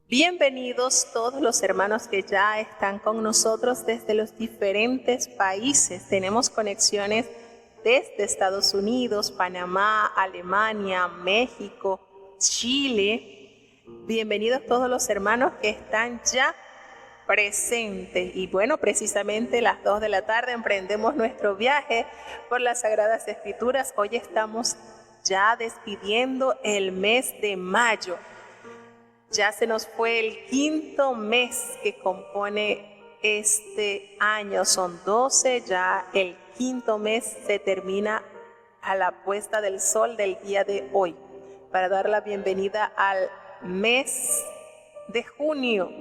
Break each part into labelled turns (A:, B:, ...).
A: Bienvenidos todos los hermanos que ya están con nosotros desde los diferentes países. Tenemos conexiones desde Estados Unidos, Panamá, Alemania, México, Chile. Bienvenidos todos los hermanos que están ya presentes. Y bueno, precisamente las 2 de la tarde emprendemos nuestro viaje por las Sagradas Escrituras. Hoy estamos ya despidiendo el mes de mayo. Ya se nos fue el quinto mes que compone este año. Son 12, ya el quinto mes se termina a la puesta del sol del día de hoy. Para dar la bienvenida al mes de junio,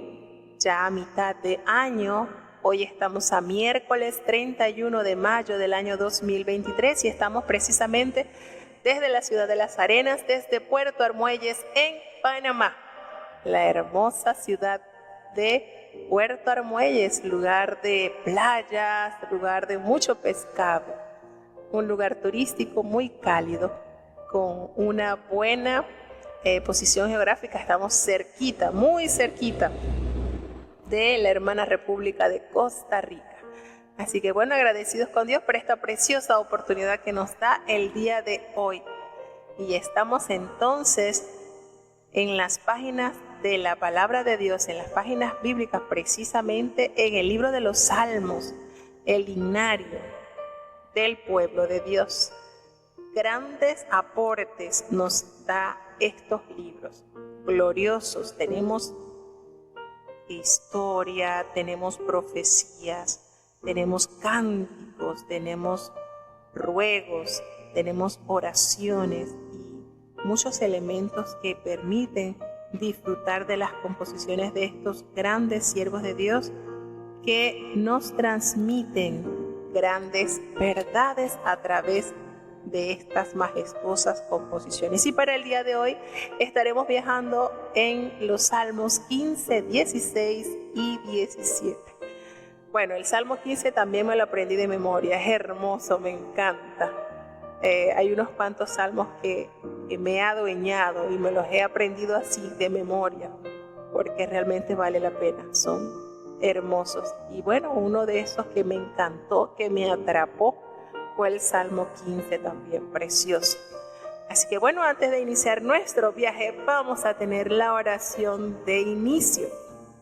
A: ya a mitad de año. Hoy estamos a miércoles 31 de mayo del año 2023 y estamos precisamente desde la ciudad de Las Arenas, desde Puerto Armuelles en Panamá. La hermosa ciudad de Puerto Armuelles, lugar de playas, lugar de mucho pescado, un lugar turístico muy cálido, con una buena posición geográfica. Estamos cerquita, muy cerquita de la hermana República de Costa Rica. Así que bueno, agradecidos con Dios por esta preciosa oportunidad que nos da el día de hoy. Y estamos entonces en las páginas de la palabra de Dios, en las páginas bíblicas, precisamente en el libro de los Salmos, el himnario del pueblo de Dios. Grandes aportes nos da estos libros, gloriosos. Tenemos historia, tenemos profecías, tenemos cánticos, tenemos ruegos, tenemos oraciones y muchos elementos que permiten disfrutar de las composiciones de estos grandes siervos de Dios que nos transmiten grandes verdades a través de estas majestuosas composiciones. Y para el día de hoy estaremos viajando en los Salmos 15, 16 y 17. Bueno, el Salmo 15 también me lo aprendí de memoria, es hermoso, me encanta. Hay unos cuantos salmos que me he adueñado y me los he aprendido así de memoria, porque realmente vale la pena, son hermosos. Y bueno, uno de esos que me encantó, que me atrapó, fue el Salmo 15 también, precioso. Así que bueno, antes de iniciar nuestro viaje, vamos a tener la oración de inicio.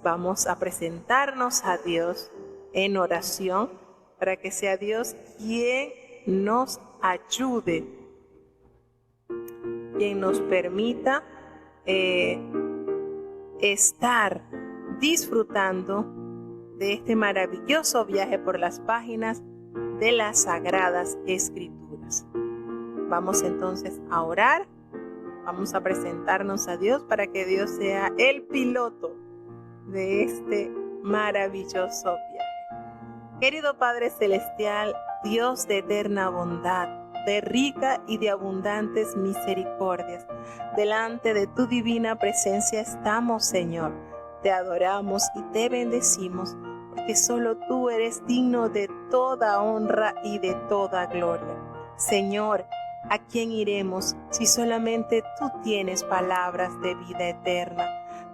A: Vamos a presentarnos a Dios en oración para que sea Dios quien nos ayude, quien nos permita estar disfrutando de este maravilloso viaje por las páginas de las Sagradas Escrituras. Vamos entonces a orar, vamos a presentarnos a Dios para que Dios sea el piloto de este maravilloso viaje. Querido Padre Celestial, Dios de eterna bondad, de rica y de abundantes misericordias, delante de tu divina presencia estamos, Señor. Te adoramos y te bendecimos, porque solo tú eres digno de toda honra y de toda gloria. Señor, ¿a quién iremos si solamente tú tienes palabras de vida eterna?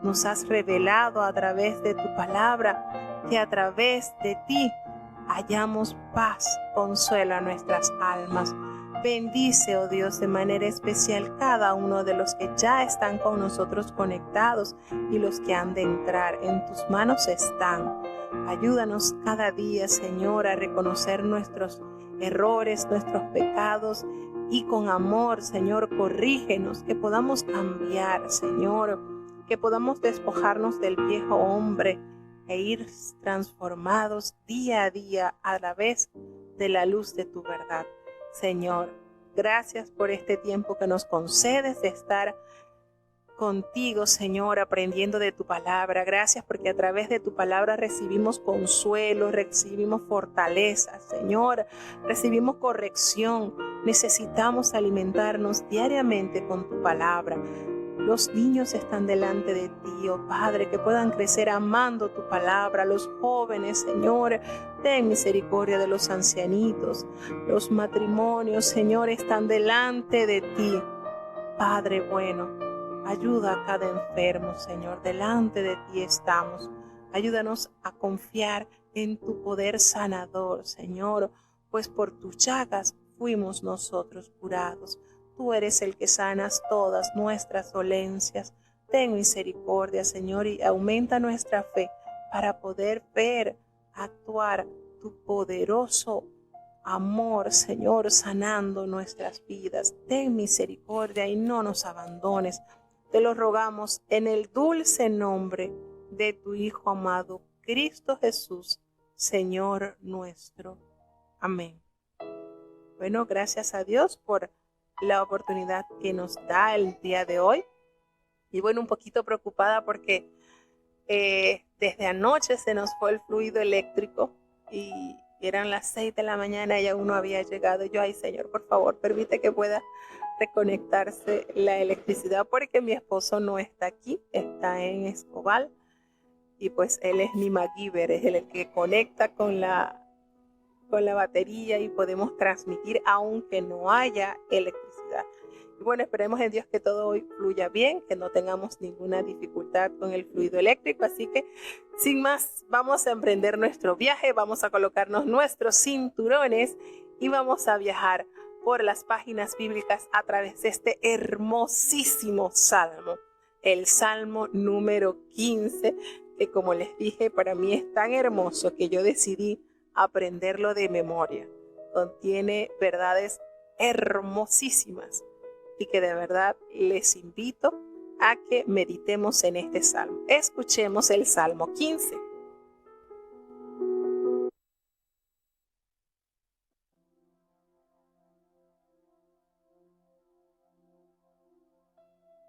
A: Nos has revelado a través de tu palabra que a través de ti hallamos paz, consuelo a nuestras almas. Bendice, oh Dios, de manera especial cada uno de los que ya están con nosotros conectados y los que han de entrar. En tus manos están. Ayúdanos cada día, Señor, a reconocer nuestros errores, nuestros pecados y con amor, Señor, corrígenos, que podamos cambiar, Señor, que podamos despojarnos del viejo hombre e ir transformados día a día a través de la luz de tu verdad. Señor, gracias por este tiempo que nos concedes de estar contigo, Señor, aprendiendo de tu palabra. Gracias porque a través de tu palabra recibimos consuelo, recibimos fortaleza, Señor, recibimos corrección. Necesitamos alimentarnos diariamente con tu palabra. Los niños están delante de ti, oh Padre, que puedan crecer amando tu palabra. Los jóvenes, Señor, ten misericordia de los ancianitos. Los matrimonios, Señor, están delante de ti. Padre bueno, Ayuda a cada enfermo, Señor. Delante de ti estamos. Ayúdanos a confiar en tu poder sanador, Señor, pues por tus llagas fuimos nosotros curados. Tú eres el que sanas todas nuestras dolencias. Ten misericordia, Señor, y aumenta nuestra fe para poder ver, actuar tu poderoso amor, Señor, sanando nuestras vidas. Ten misericordia y no nos abandones. Te lo rogamos en el dulce nombre de tu Hijo amado, Cristo Jesús, Señor nuestro. Amén. Bueno, gracias a Dios por la oportunidad que nos da el día de hoy. Y bueno, un poquito preocupada porque desde anoche se nos fue el fluido eléctrico y eran las 6 de la mañana y aún no había llegado. Yo, ay Señor, por favor, permite que pueda reconectarse la electricidad porque mi esposo no está aquí, está en Escobal y pues él es mi MacGyver, es el que conecta con la batería y podemos transmitir aunque no haya electricidad. Y bueno, esperemos en Dios que todo hoy fluya bien, que no tengamos ninguna dificultad con el fluido eléctrico. Así que, sin más, vamos a emprender nuestro viaje, vamos a colocarnos nuestros cinturones y vamos a viajar por las páginas bíblicas a través de este hermosísimo salmo, el Salmo número 15, que como les dije, para mí es tan hermoso que yo decidí aprenderlo de memoria. Contiene verdades hermosísimas y que de verdad les invito a que meditemos en este salmo. Escuchemos el Salmo 15.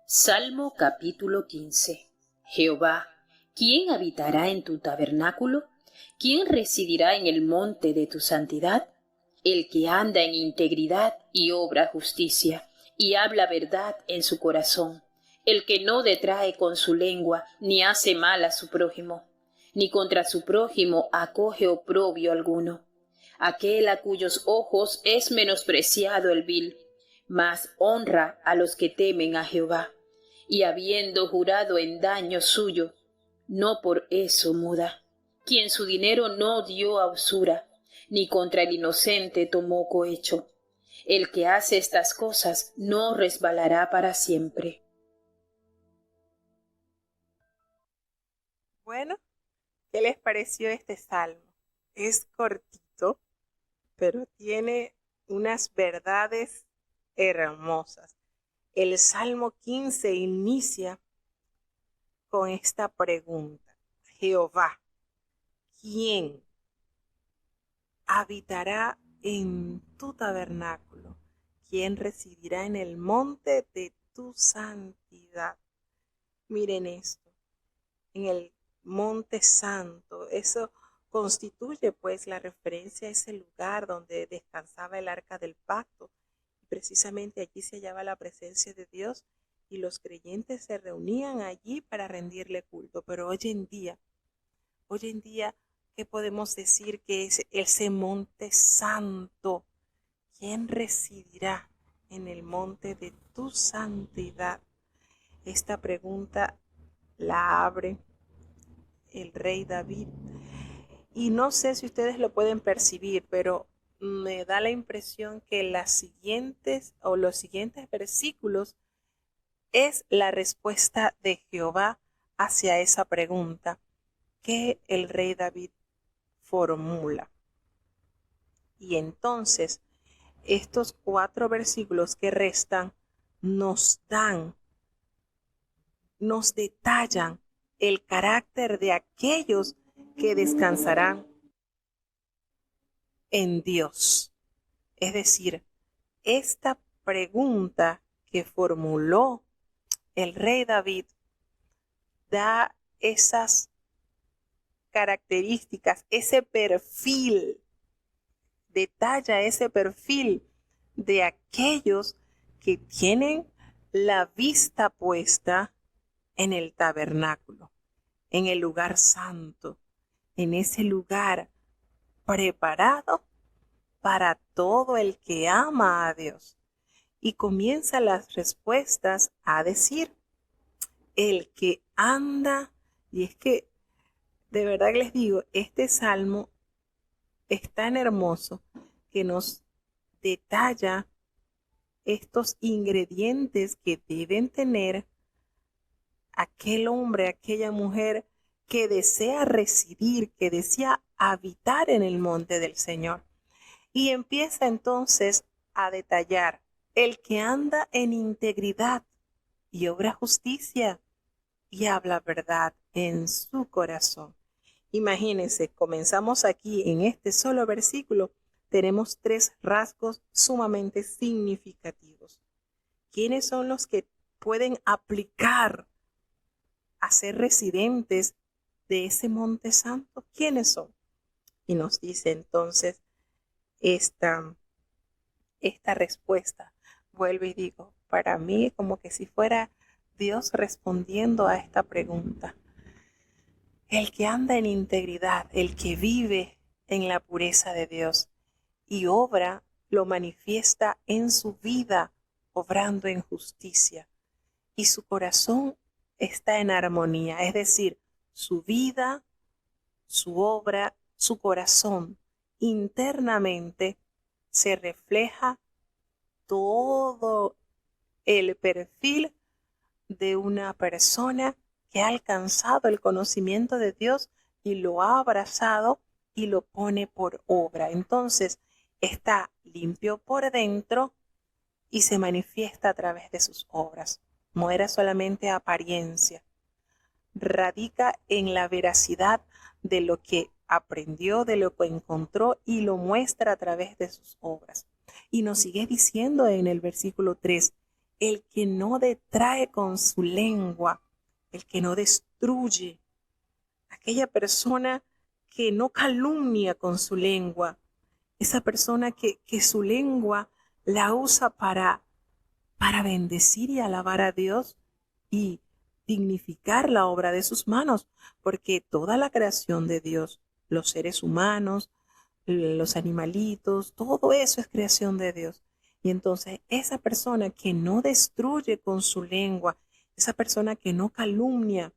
B: Salmo capítulo 15. Jehová, ¿quién habitará en tu tabernáculo? ¿Quién residirá en el monte de tu santidad? El que anda en integridad y obra justicia, y habla verdad en su corazón. El que no detrae con su lengua, ni hace mal a su prójimo, ni contra su prójimo acoge oprobio alguno. Aquel a cuyos ojos es menospreciado el vil, mas honra a los que temen a Jehová. Y habiendo jurado en daño suyo, no por eso muda. Quien su dinero no dio a usura, ni contra el inocente tomó cohecho. El que hace estas cosas no resbalará para siempre.
A: Bueno, ¿qué les pareció este salmo? Es cortito, pero tiene unas verdades hermosas. El Salmo 15 inicia con esta pregunta. Jehová, ¿quién habitará en tu tabernáculo? ¿Quién residirá en el monte de tu santidad? Miren esto, en el monte santo, eso constituye pues la referencia a ese lugar donde descansaba el arca del pacto. Precisamente allí se hallaba la presencia de Dios y los creyentes se reunían allí para rendirle culto. Pero hoy en día, ¿qué podemos decir que es ese monte santo? ¿Quién residirá en el monte de tu santidad? Esta pregunta la abre el rey David. Y no sé si ustedes lo pueden percibir, pero me da la impresión que los siguientes versículos es la respuesta de Jehová hacia esa pregunta que el rey David formula. Y entonces, estos 4 versículos que restan nos detallan el carácter de aquellos que descansarán en Dios. Es decir, esta pregunta que formuló el rey David da esas características, ese perfil, detalla ese perfil de aquellos que tienen la vista puesta en el tabernáculo, en el lugar santo, en ese lugar preparado para todo el que ama a Dios. Y comienza las respuestas a decir, el que anda, y es que de verdad que les digo, este salmo es tan hermoso que nos detalla estos ingredientes que deben tener aquel hombre, aquella mujer que desea residir, que desea habitar en el monte del Señor. Y empieza entonces a detallar el que anda en integridad y obra justicia y habla verdad en su corazón. Imagínense, comenzamos aquí en este solo versículo, tenemos 3 rasgos sumamente significativos. ¿Quiénes son los que pueden aplicar a ser residentes de ese monte santo? ¿Quiénes son? Y nos dice entonces esta respuesta. Vuelvo y digo, para mí como que si fuera Dios respondiendo a esta pregunta. El que anda en integridad, el que vive en la pureza de Dios y obra, lo manifiesta en su vida, obrando en justicia. Y su corazón está en armonía, es decir, su vida, su obra, su corazón internamente se refleja todo el perfil de una persona que ha alcanzado el conocimiento de Dios y lo ha abrazado y lo pone por obra. Entonces está limpio por dentro y se manifiesta a través de sus obras. No era solamente apariencia. Radica en la veracidad de lo que aprendió, de lo que encontró y lo muestra a través de sus obras. Y nos sigue diciendo en el versículo 3, el que no detrae con su lengua, el que no destruye, aquella persona que no calumnia con su lengua, esa persona que su lengua la usa para bendecir y alabar a Dios y dignificar la obra de sus manos, porque toda la creación de Dios, los seres humanos, los animalitos, todo eso es creación de Dios. Y entonces esa persona que no destruye con su lengua, esa persona que no calumnia,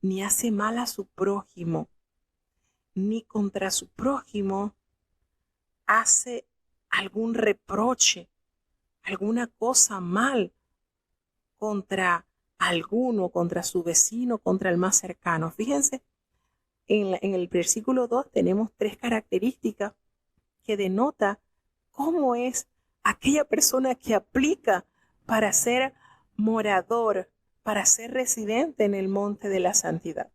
A: ni hace mal a su prójimo, ni contra su prójimo hace algún reproche, alguna cosa mal contra alguno, contra su vecino, contra el más cercano. Fíjense, en el versículo 2 tenemos 3 características que denota cómo es aquella persona que aplica para ser morador, para ser residente en el monte de la santidad.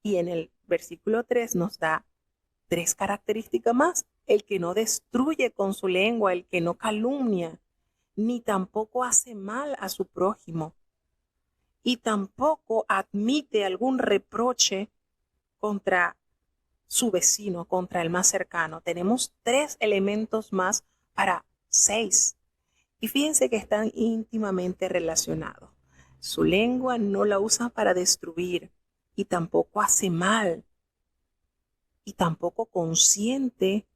A: Y en el versículo 3 nos da 3 características más. El que no destruye con su lengua, el que no calumnia, ni tampoco hace mal a su prójimo, y tampoco admite algún reproche contra su vecino, contra el más cercano. Tenemos 3 elementos más para 6. Y fíjense que están íntimamente relacionados. Su lengua no la usa para destruir y tampoco hace mal y tampoco consiente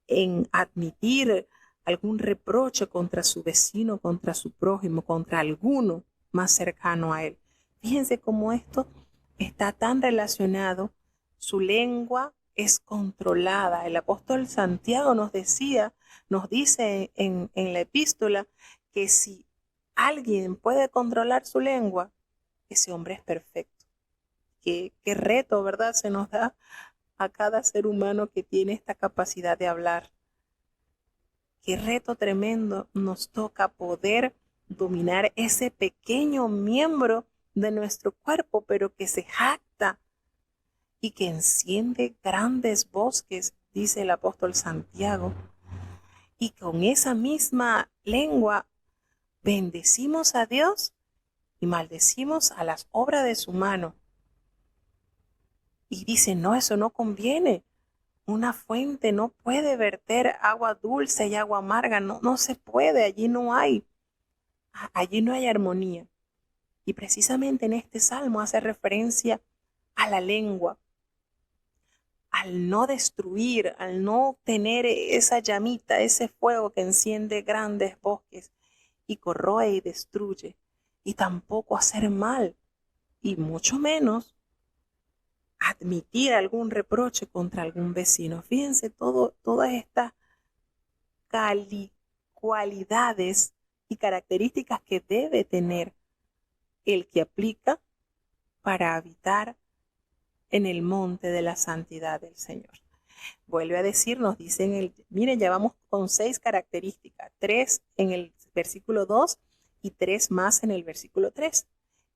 A: en admitir algún reproche contra su vecino, contra su prójimo, contra alguno más cercano a él. Fíjense cómo esto está tan relacionado. Su lengua es controlada. El apóstol Santiago nos dice en la epístola que si alguien puede controlar su lengua, ese hombre es perfecto. Qué reto, ¿verdad? Se nos da a cada ser humano que tiene esta capacidad de hablar. Qué reto tremendo nos toca poder dominar ese pequeño miembro de nuestro cuerpo, pero que se jacta y que enciende grandes bosques, dice el apóstol Santiago. Y con esa misma lengua bendecimos a Dios y maldecimos a las obras de su mano. Y dice, no, eso no conviene. Una fuente no puede verter agua dulce y agua amarga, no se puede, allí no hay armonía. Y precisamente en este salmo hace referencia a la lengua, al no destruir, al no tener esa llamita, ese fuego que enciende grandes bosques y corroe y destruye. y tampoco hacer mal, y mucho menos admitir algún reproche contra algún vecino. Fíjense todas estas cualidades y características que debe tener el que aplica para habitar en el monte de la santidad del Señor. Vuelve a decir, nos dicen, miren, ya vamos con 6 características, 3 en el versículo 2 y 3 más en el versículo 3.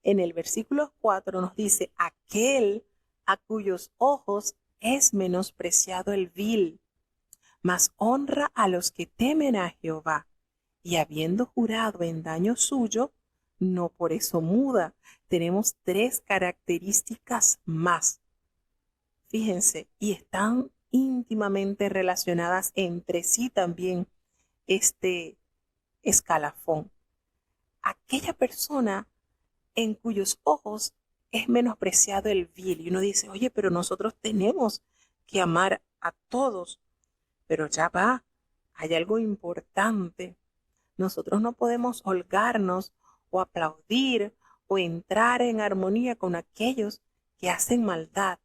A: En el versículo 4 nos dice, aquel a cuyos ojos es menospreciado el vil, mas honra a los que temen a Jehová, y habiendo jurado en daño suyo, no por eso muda. Tenemos 3 características más. Fíjense, y están íntimamente relacionadas entre sí también este escalafón. Aquella persona en cuyos ojos es menospreciado el vil. Y uno dice, oye, pero nosotros tenemos que amar a todos. Pero ya va, hay algo importante. Nosotros no podemos holgarnos o aplaudir o entrar en armonía con aquellos que hacen maldad.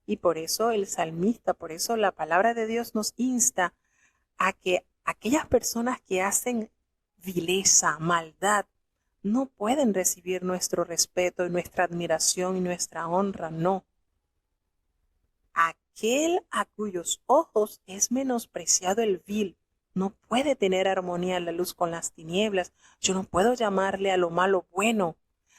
A: Y por eso el salmista, por eso la palabra de Dios nos insta a que aquellas personas que hacen vileza, maldad, no pueden recibir nuestro respeto y nuestra admiración y nuestra honra, no. Aquel a cuyos ojos es menospreciado el vil, no puede tener armonía en la luz con las tinieblas. Yo no puedo llamarle a lo malo bueno.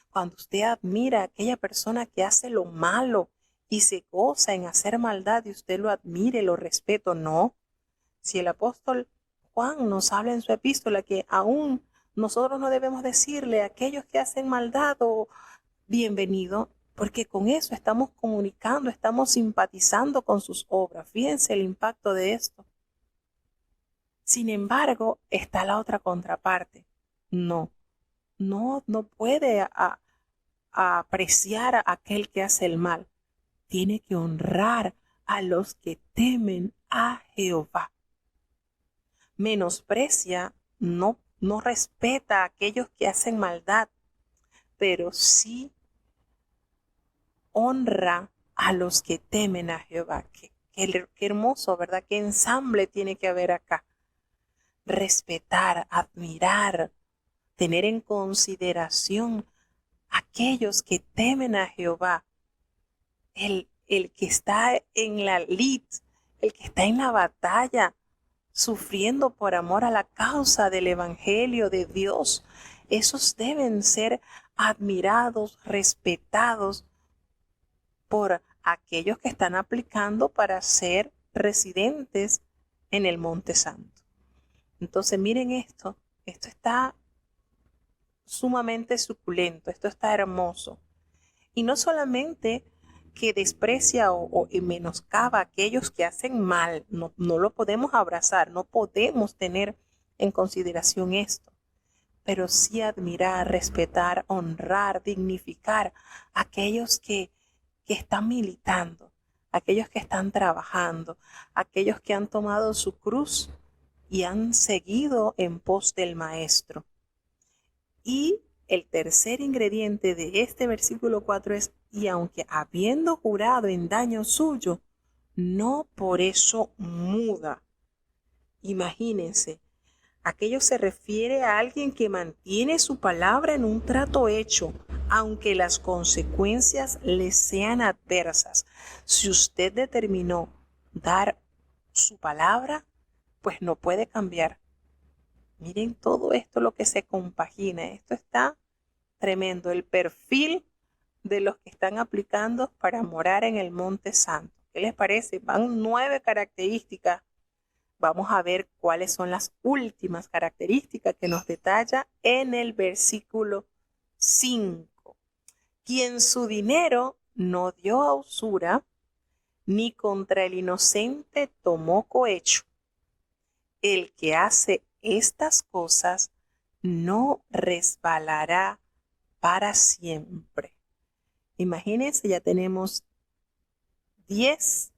A: Cuando usted admira a aquella persona que hace lo malo y se goza en hacer maldad y usted lo admire, lo respeto, no. Si el apóstol Juan nos habla en su epístola que aún nosotros no debemos decirle a aquellos que hacen maldad o bienvenido, porque con eso estamos comunicando, estamos simpatizando con sus obras. Fíjense el impacto de esto. Sin embargo, está la otra contraparte. No puede apreciar a aquel que hace el mal. Tiene que honrar a los que temen a Jehová. Menosprecia, no respeta a aquellos que hacen maldad, pero sí honra a los que temen a Jehová. Qué hermoso, ¿verdad? Qué ensamble tiene que haber acá. Respetar, admirar, tener en consideración a aquellos que temen a Jehová. El que está en la lid, el que está en la batalla, sufriendo por amor a la causa del Evangelio de Dios, esos deben ser admirados, respetados por aquellos que están aplicando para ser residentes en el Monte Santo. Entonces miren esto está sumamente suculento, esto está hermoso. Y no solamente que desprecia o menoscaba a aquellos que hacen mal, no lo podemos abrazar, no podemos tener en consideración esto, pero sí admirar, respetar, honrar, dignificar a aquellos que están militando, aquellos que están trabajando, aquellos que han tomado su cruz y han seguido en pos del Maestro. Y el tercer ingrediente de este versículo 4 es, y aunque habiendo jurado en daño suyo, no por eso muda. Imagínense, aquello se refiere a alguien que mantiene su palabra en un trato hecho, aunque las consecuencias le sean adversas. Si usted determinó dar su palabra, pues no puede cambiar. Miren todo esto lo que se compagina. Esto está tremendo. El perfil de los que están aplicando para morar en el Monte Santo. ¿Qué les parece? Van 9 características. Vamos a ver cuáles son las últimas características que nos detalla en el versículo 5. Quien su dinero no dio a usura, ni contra el inocente tomó cohecho. El que hace estas cosas no resbalará para siempre. Imagínense, ya tenemos 10,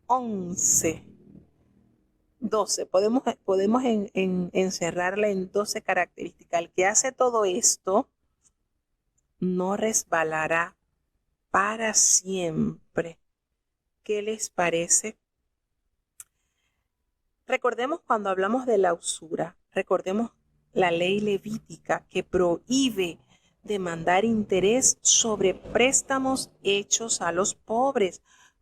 A: 11, 12. Podemos encerrarla en 12 características. El que hace todo esto no resbalará para siempre. ¿Qué les parece? Recordemos cuando hablamos de la usura, recordemos la ley levítica que prohíbe demandar interés sobre préstamos hechos a los pobres,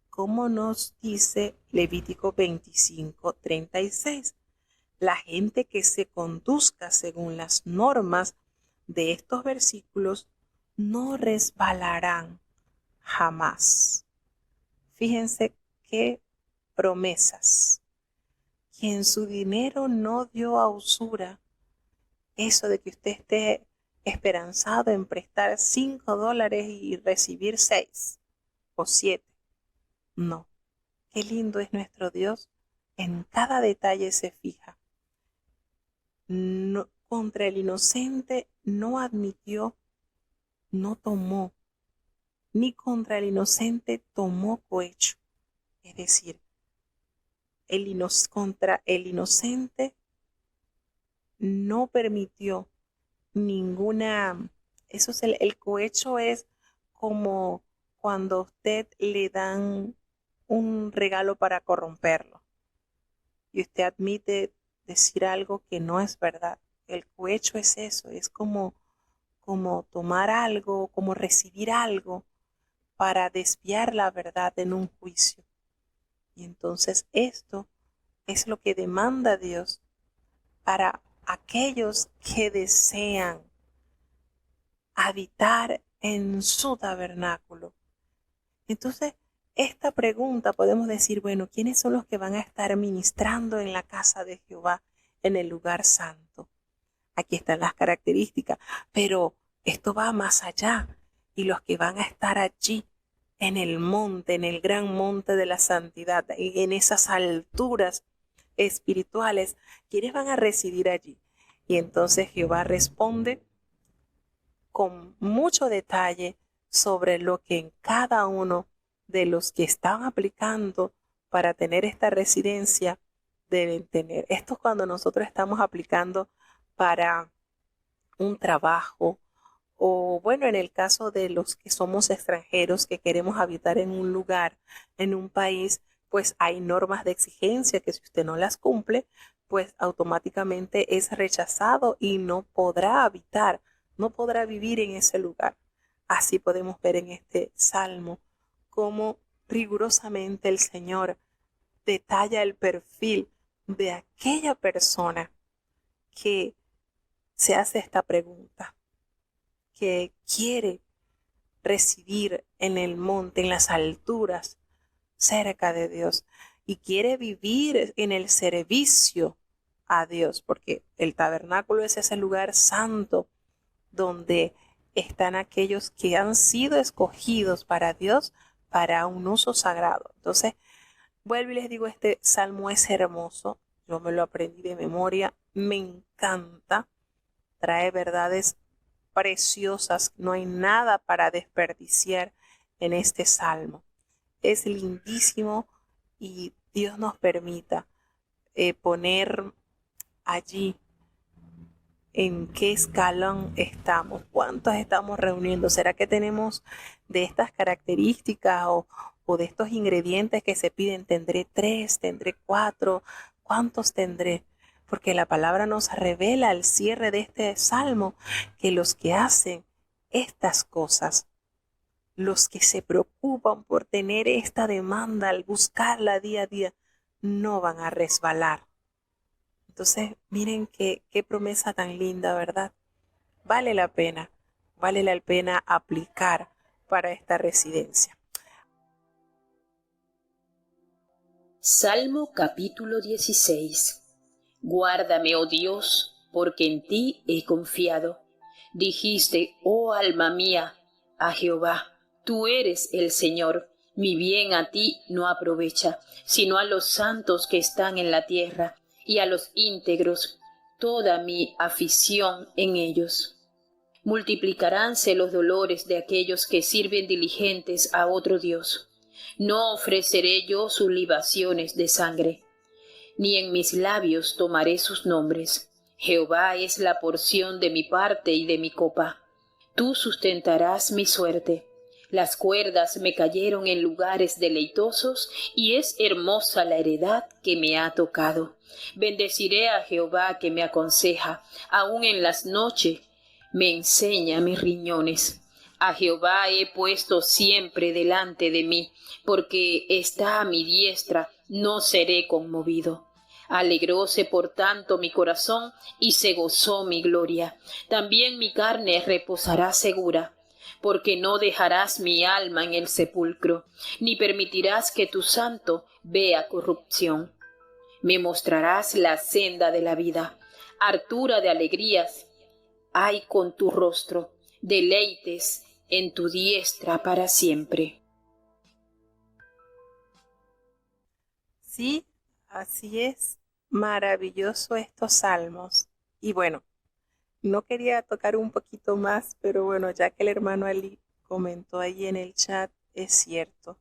A: como nos dice Levítico 25:36. La gente que se conduzca según las normas de estos versículos no resbalarán jamás. Fíjense qué promesas. Quien su dinero no dio a usura, eso de que usted esté esperanzado en prestar $5 y recibir 6 o 7. No, qué lindo es nuestro Dios. En cada detalle se fija. No, contra el inocente no admitió, no tomó, ni contra el inocente tomó cohecho. Es decir, contra el inocente no permitió ninguna. Eso es el cohecho, es como cuando a usted le dan un regalo para corromperlo y usted admite decir algo que no es verdad. El cohecho es eso, es como tomar algo, como recibir algo para desviar la verdad en un juicio. Y entonces esto es lo que demanda Dios para aquellos que desean habitar en su tabernáculo. Entonces, esta pregunta podemos decir, bueno, ¿quiénes son los que van a estar ministrando en la casa de Jehová, en el lugar santo? Aquí están las características, pero esto va más allá. Y los que van a estar allí, en el monte, en el gran monte de la santidad, en esas alturas espirituales, ¿quiénes van a residir allí? Y entonces Jehová responde con mucho detalle sobre lo que en cada uno de los que están aplicando para tener esta residencia deben tener. Esto es cuando nosotros estamos aplicando para un trabajo, o bueno, en el caso de los que somos extranjeros que queremos habitar en un lugar, en un país, pues hay normas de exigencia que si usted no las cumple, pues automáticamente es rechazado y no podrá habitar, no podrá vivir en ese lugar. Así podemos ver en este salmo cómo rigurosamente el Señor detalla el perfil de aquella persona que se hace esta pregunta, que quiere residir en el monte, en las alturas, cerca de Dios, y quiere vivir en el servicio a Dios, porque el tabernáculo es ese lugar santo donde están aquellos que han sido escogidos para Dios para un uso sagrado. Entonces, vuelvo y les digo, este salmo es hermoso, yo me lo aprendí de memoria, me encanta, trae verdades preciosas, no hay nada para desperdiciar en este salmo. Es lindísimo y Dios nos permita poner allí en qué escalón estamos, cuántos estamos reuniendo, será que tenemos de estas características o de estos ingredientes que se piden, tendré 3, tendré 4, ¿cuántos tendré? Porque la palabra nos revela al cierre de este salmo que los que hacen estas cosas, los que se preocupan por tener esta demanda al buscarla día a día, no van a resbalar. Entonces, miren qué promesa tan linda, ¿verdad? Vale la pena aplicar para esta residencia.
B: Salmo capítulo 16. Guárdame, oh Dios, porque en ti he confiado. Dijiste, oh alma mía, a Jehová, tú eres el Señor. Mi bien a ti no aprovecha, sino a los santos que están en la tierra, y a los íntegros, toda mi afición en ellos. Multiplicaránse los dolores de aquellos que sirven diligentes a otro Dios. No ofreceré yo sus libaciones de sangre, ni en mis labios tomaré sus nombres. Jehová es la porción de mi parte y de mi copa. Tú sustentarás mi suerte. Las cuerdas me cayeron en lugares deleitosos y es hermosa la heredad que me ha tocado. Bendeciré a Jehová que me aconseja, aun en las noches me enseña mis riñones. A Jehová he puesto siempre delante de mí, porque está a mi diestra, no seré conmovido. Alegróse por tanto mi corazón y se gozó mi gloria. También mi carne reposará segura, porque no dejarás mi alma en el sepulcro, ni permitirás que tu santo vea corrupción. Me mostrarás la senda de la vida, hartura de alegrías hay con tu rostro, deleites en tu diestra para siempre.
A: Sí, así es. Maravilloso estos salmos. Y bueno, no quería tocar un poquito más, pero bueno, ya que el hermano Ali comentó ahí en el chat, es cierto.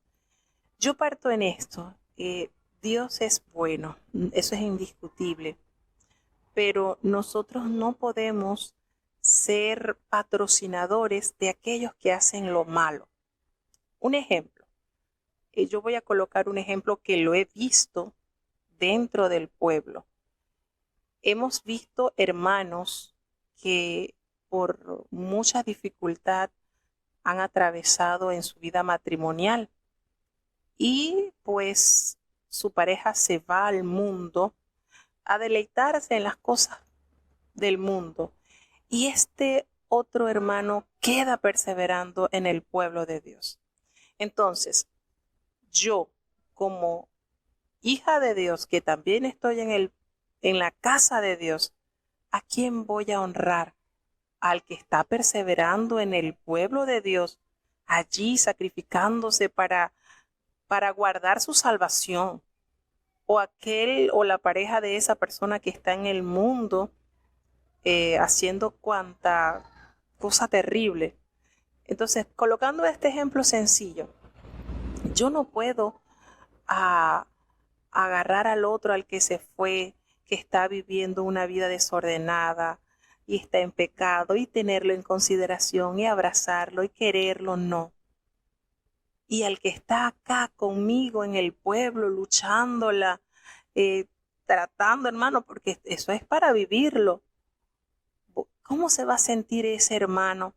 A: Yo parto en esto. Dios es bueno, eso es indiscutible, pero nosotros no podemos ser patrocinadores de aquellos que hacen lo malo. Un ejemplo, yo voy a colocar un ejemplo que lo he visto dentro del pueblo. Hemos visto hermanos que por mucha dificultad han atravesado en su vida matrimonial y pues su pareja se va al mundo a deleitarse en las cosas del mundo y este otro hermano queda perseverando en el pueblo de Dios. Entonces, yo como hija de Dios, que también estoy en la casa de Dios, ¿a quién voy a honrar? Al que está perseverando en el pueblo de Dios, allí sacrificándose para guardar su salvación, o aquel o la pareja de esa persona que está en el mundo haciendo cuanta cosa terrible. Entonces, colocando este ejemplo sencillo, yo no puedo agarrar al otro, al que se fue, que está viviendo una vida desordenada y está en pecado, y tenerlo en consideración y abrazarlo y quererlo, no. Y al que está acá conmigo en el pueblo, luchándola, tratando, hermano, porque eso es para vivirlo. ¿Cómo se va a sentir ese hermano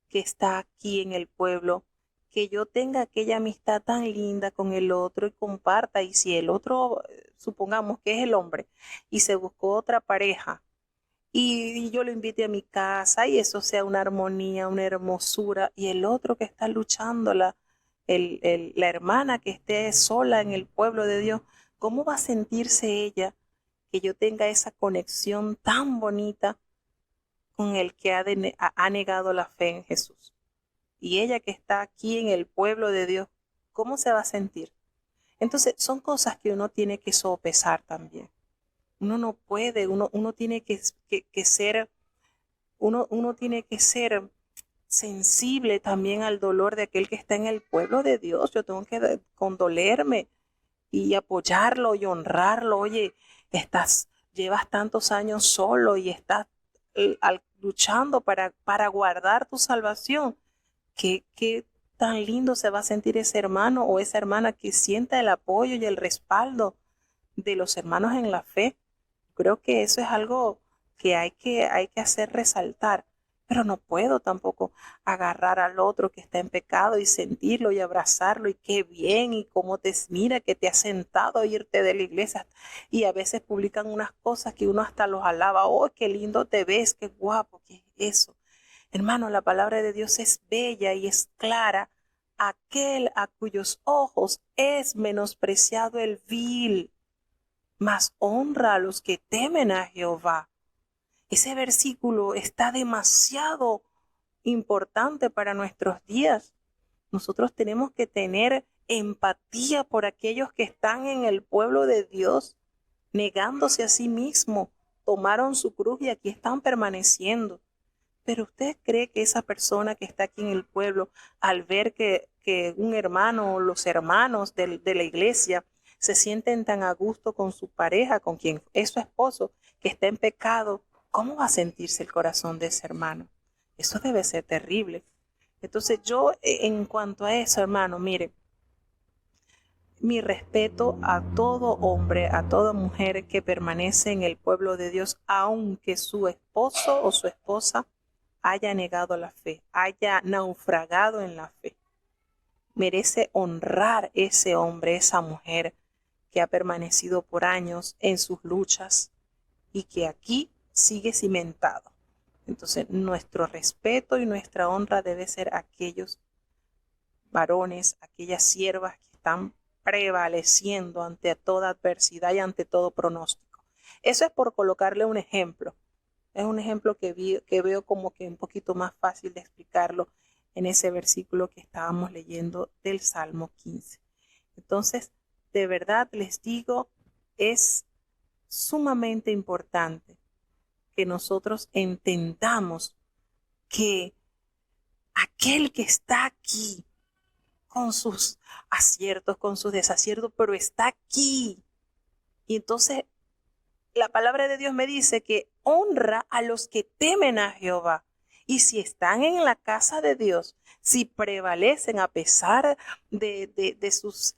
A: que está aquí en el pueblo? Que yo tenga aquella amistad tan linda con el otro y comparta, y si el otro, supongamos que es el hombre, y se buscó otra pareja, y yo lo invite a mi casa, y eso sea una armonía, una hermosura, y el otro que está luchando, la hermana que esté sola en el pueblo de Dios, ¿cómo va a sentirse ella que yo tenga esa conexión tan bonita con el que ha negado la fe en Jesús? Y ella que está aquí en el pueblo de Dios, ¿cómo se va a sentir? Entonces, son cosas que uno tiene que sopesar también. Uno no puede, uno tiene que ser, uno tiene que ser sensible también al dolor de aquel que está en el pueblo de Dios. Yo tengo que condolerme y apoyarlo y honrarlo. Oye, llevas tantos años solo y estás luchando para guardar tu salvación. ¿Qué tan lindo se va a sentir ese hermano o esa hermana que sienta el apoyo y el respaldo de los hermanos en la fe? Creo que eso es algo que hay que hacer resaltar, pero no puedo tampoco agarrar al otro que está en pecado y sentirlo y abrazarlo y qué bien y cómo mira que te has sentado a irte de la iglesia, y a veces publican unas cosas que uno hasta los alaba. Oh, qué lindo te ves, qué guapo, qué es eso. Hermano, la palabra de Dios es bella y es clara. Aquel a cuyos ojos es menospreciado el vil, mas honra a los que temen a Jehová. Ese versículo está demasiado importante para nuestros días. Nosotros tenemos que tener empatía por aquellos que están en el pueblo de Dios, negándose a sí mismo, tomaron su cruz y aquí están permaneciendo. Pero usted cree que esa persona que está aquí en el pueblo, al ver que un hermano o los hermanos de la iglesia se sienten tan a gusto con su pareja, con quien es su esposo, que está en pecado, ¿cómo va a sentirse el corazón de ese hermano? Eso debe ser terrible. Entonces yo, en cuanto a eso, hermano, mire, mi respeto a todo hombre, a toda mujer que permanece en el pueblo de Dios, aunque su esposo o su esposa haya negado la fe, haya naufragado en la fe. Merece honrar ese hombre, esa mujer que ha permanecido por años en sus luchas y que aquí sigue cimentado. Entonces, nuestro respeto y nuestra honra debe ser a aquellos varones, aquellas siervas que están prevaleciendo ante toda adversidad y ante todo pronóstico. Eso es por colocarle un ejemplo. Es un ejemplo que veo como que un poquito más fácil de explicarlo en ese versículo que estábamos leyendo del Salmo 15. Entonces, de verdad les digo, es sumamente importante que nosotros entendamos que aquel que está aquí con sus aciertos, con sus desaciertos, pero está aquí. Y entonces la palabra de Dios me dice que honra a los que temen a Jehová. Y si están en la casa de Dios, si prevalecen a pesar de sus,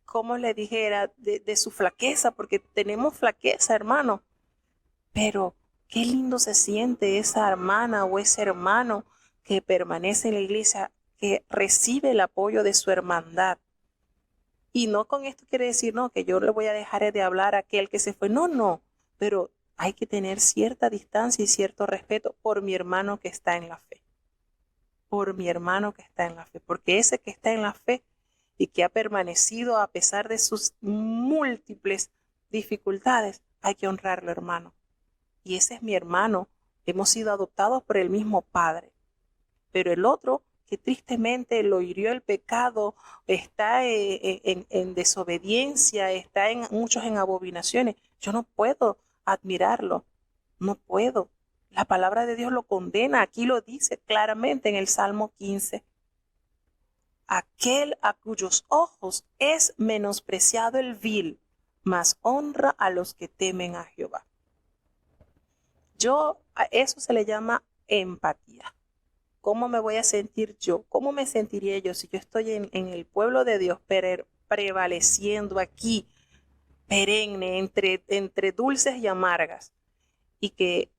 A: como le dijera, de su flaqueza, porque tenemos flaqueza, hermano. Pero qué lindo se siente esa hermana o ese hermano que permanece en la iglesia, que recibe el apoyo de su hermandad. Y no con esto quiere decir, no, que yo le voy a dejar de hablar a aquel que se fue. No, no, pero hay que tener cierta distancia y cierto respeto por mi hermano que está en la fe. Por mi hermano que está en la fe. Porque ese que está en la fe y que ha permanecido a pesar de sus múltiples dificultades, hay que honrarlo, hermano. Y ese es mi hermano. Hemos sido adoptados por el mismo Padre. Pero el otro, que tristemente lo hirió el pecado, está en desobediencia, está muchos en abominaciones. Yo no puedo admirarlo, no puedo. La palabra de Dios lo condena, aquí lo dice claramente en el Salmo 15. Aquel a cuyos ojos es menospreciado el vil, mas honra a los que temen a Jehová. A eso se le llama empatía. ¿Cómo me voy a sentir yo? ¿Cómo me sentiría yo si yo estoy en el pueblo de Dios prevaleciendo aquí, perenne, entre dulces y amargas? Y que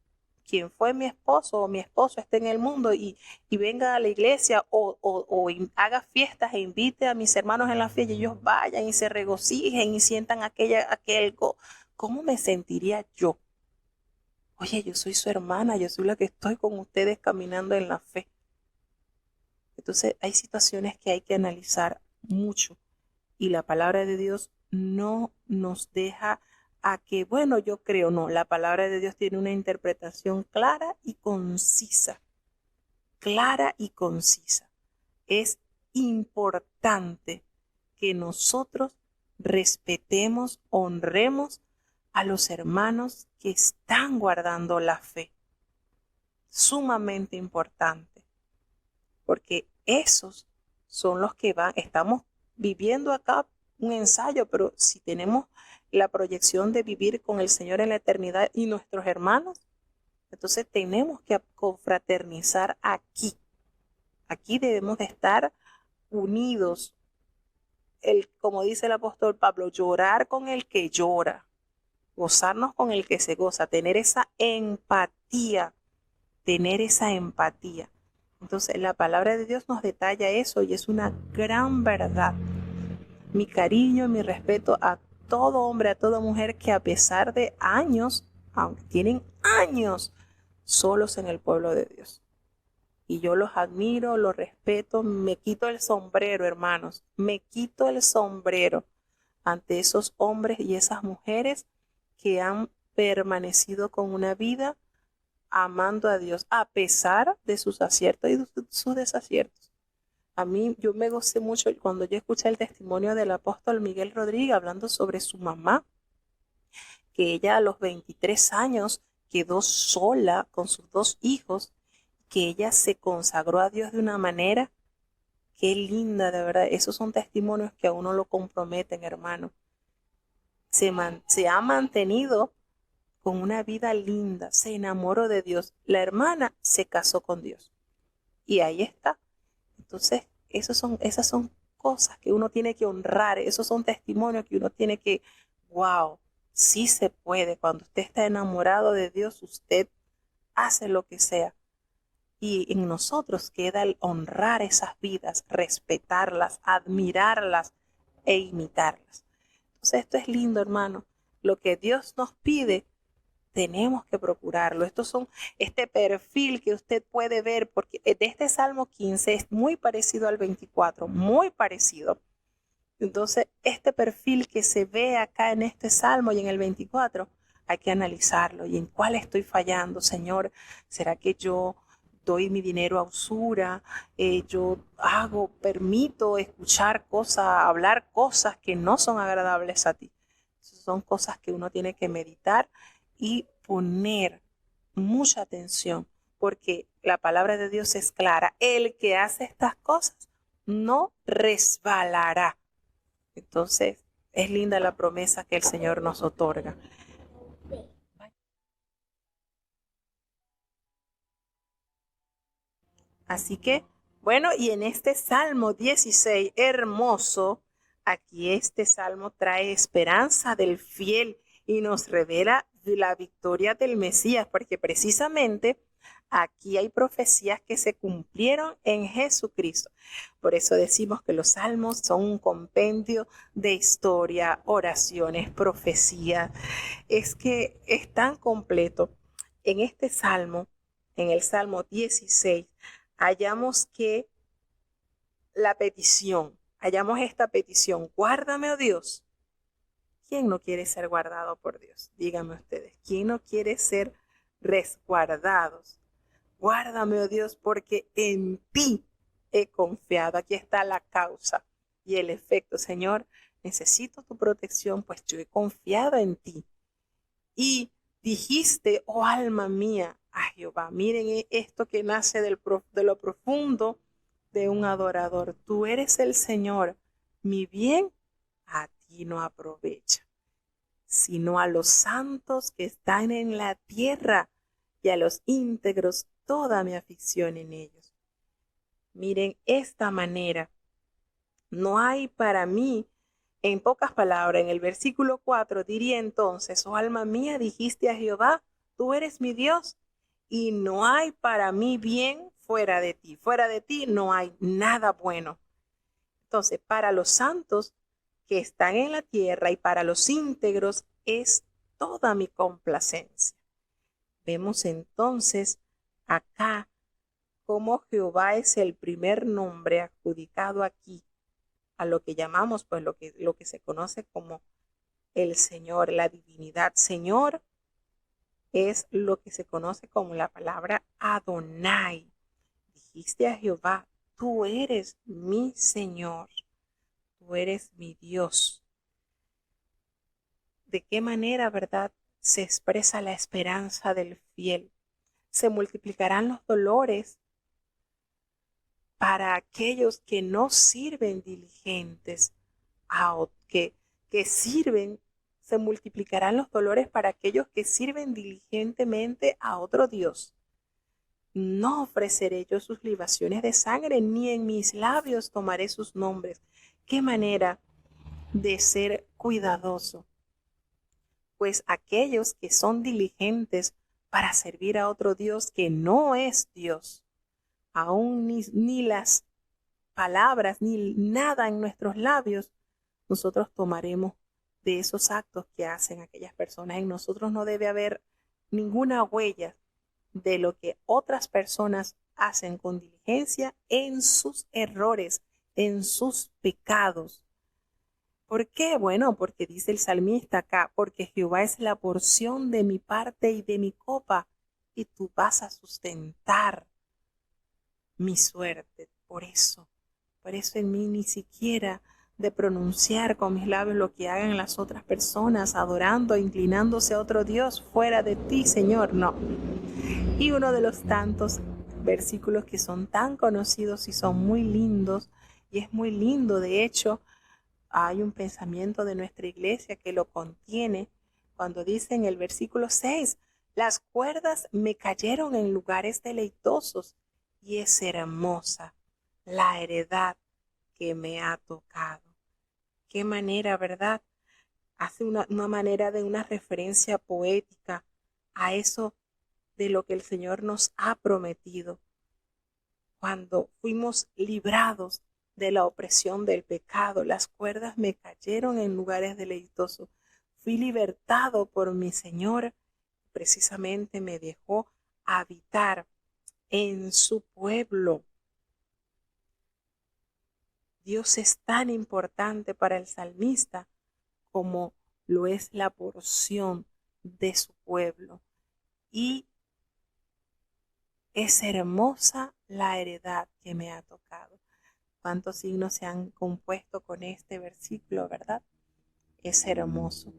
A: quien fue mi esposo o mi esposo esté en el mundo y venga a la iglesia o haga fiestas e invite a mis hermanos en la fiesta y ellos vayan y se regocijen y sientan aquel. ¿Cómo me sentiría yo? Oye, yo soy su hermana, yo soy la que estoy con ustedes caminando en la fe. Entonces hay situaciones que hay que analizar mucho y la palabra de Dios no nos deja a que, bueno, yo creo, no, la palabra de Dios tiene una interpretación clara y concisa. Clara y concisa. Es importante que nosotros respetemos, honremos a los hermanos que están guardando la fe. Sumamente importante, porque esos son los que estamos viviendo acá un ensayo, pero si tenemos la proyección de vivir con el Señor en la eternidad y nuestros hermanos, entonces tenemos que confraternizar aquí. Aquí debemos de estar unidos. Como dice el apóstol Pablo, llorar con el que llora, gozarnos con el que se goza, tener esa empatía. Entonces la palabra de Dios nos detalla eso y es una gran verdad. Mi cariño y mi respeto a todo hombre, a toda mujer que a pesar de años, aunque tienen años solos en el pueblo de Dios. Y yo los admiro, los respeto, me quito el sombrero, hermanos, me quito el sombrero ante esos hombres y esas mujeres que han permanecido con una vida amando a Dios a pesar de sus aciertos y de sus desaciertos. A mí, yo me gocé mucho cuando yo escuché el testimonio del apóstol Miguel Rodríguez hablando sobre su mamá, que ella a los 23 años quedó sola con sus 2 hijos, que ella se consagró a Dios de una manera que linda, de verdad. Esos son testimonios que a uno lo comprometen, hermano. Se ha mantenido con una vida linda, se enamoró de Dios. La hermana se casó con Dios. Y ahí está. Entonces, esas son cosas que uno tiene que honrar. Esos son testimonios que uno tiene que, wow, sí se puede. Cuando usted está enamorado de Dios, usted hace lo que sea. Y en nosotros queda el honrar esas vidas, respetarlas, admirarlas e imitarlas. Entonces, esto es lindo, hermano. Lo que Dios nos pide, tenemos que procurarlo. Este perfil que usted puede ver, porque de este Salmo 15 es muy parecido al 24, muy parecido. Entonces, este perfil que se ve acá en este Salmo y en el 24, hay que analizarlo. ¿Y en cuál estoy fallando, Señor? ¿Será que yo doy mi dinero a usura? Yo permito escuchar cosas, hablar cosas que no son agradables a ti. Son cosas que uno tiene que meditar y poner mucha atención, porque la palabra de Dios es clara. El que hace estas cosas no resbalará. Entonces, es linda la promesa que el Señor nos otorga. Así que, bueno, y en este Salmo 16, hermoso, aquí este Salmo trae esperanza del fiel y nos revela la victoria del Mesías, porque precisamente aquí hay profecías que se cumplieron en Jesucristo. Por eso decimos que los salmos son un compendio de historia, oraciones, profecías. Es que es tan completo. En este salmo, en el Salmo 16, hallamos que hallamos esta petición, guárdame, oh Dios. ¿Quién no quiere ser guardado por Dios? Díganme ustedes, ¿quién no quiere ser resguardados? Guárdame, oh Dios, porque en ti he confiado. Aquí está la causa y el efecto. Señor, necesito tu protección, pues yo he confiado en ti. Y dijiste, oh alma mía, a Jehová. Miren esto que nace de lo profundo de un adorador. Tú eres el Señor. Mi bien a ti no aprovecha, sino a los santos que están en la tierra y a los íntegros toda mi aflicción en ellos. Miren esta manera. No hay para mí, en pocas palabras, en el versículo 4 diría entonces, oh alma mía, dijiste a Jehová, tú eres mi Dios, y no hay para mí bien fuera de ti. Fuera de ti no hay nada bueno. Entonces, para los santos que están en la tierra y para los íntegros es toda mi complacencia. Vemos entonces acá cómo Jehová es el primer nombre adjudicado aquí a lo que llamamos, pues lo que se conoce como el Señor, la divinidad. Señor es lo que se conoce como la palabra Adonai. Dijiste a Jehová, tú eres mi Señor, tú eres mi Dios. ¿De qué manera, verdad, se expresa la esperanza del fiel? Se multiplicarán los dolores para aquellos que no sirven diligentes, que sirven, se multiplicarán los dolores para aquellos que sirven diligentemente a otro Dios. No ofreceré yo sus libaciones de sangre, ni en mis labios tomaré sus nombres. Qué manera de ser cuidadoso. Pues aquellos que son diligentes para servir a otro Dios que no es Dios, aún ni las palabras, ni nada en nuestros labios, nosotros tomaremos de esos actos que hacen aquellas personas. En nosotros no debe haber ninguna huella de lo que otras personas hacen con diligencia en sus errores, en sus pecados. ¿Por qué? Bueno, porque dice el salmista acá, porque Jehová es la porción de mi parte y de mi copa, y tú vas a sustentar mi suerte. Por eso en mí ni siquiera de pronunciar con mis labios lo que hagan las otras personas, adorando, inclinándose a otro Dios fuera de ti, Señor, no. Y uno de los tantos versículos que son tan conocidos y son muy lindos, y es muy lindo, de hecho, hay un pensamiento de nuestra iglesia que lo contiene, cuando dice en el versículo 6, las cuerdas me cayeron en lugares deleitosos y es hermosa la heredad que me ha tocado. Qué manera, ¿verdad? Hace una manera de una referencia poética a eso de lo que el Señor nos ha prometido. Cuando fuimos librados de la opresión del pecado, las cuerdas me cayeron en lugares deleitosos. Fui libertado por mi Señor, precisamente me dejó habitar en su pueblo. Dios es tan importante para el salmista como lo es la porción de su pueblo. Y es hermosa la heredad que me ha tocado. ¿Cuántos signos se han compuesto con este versículo, verdad? Es hermoso.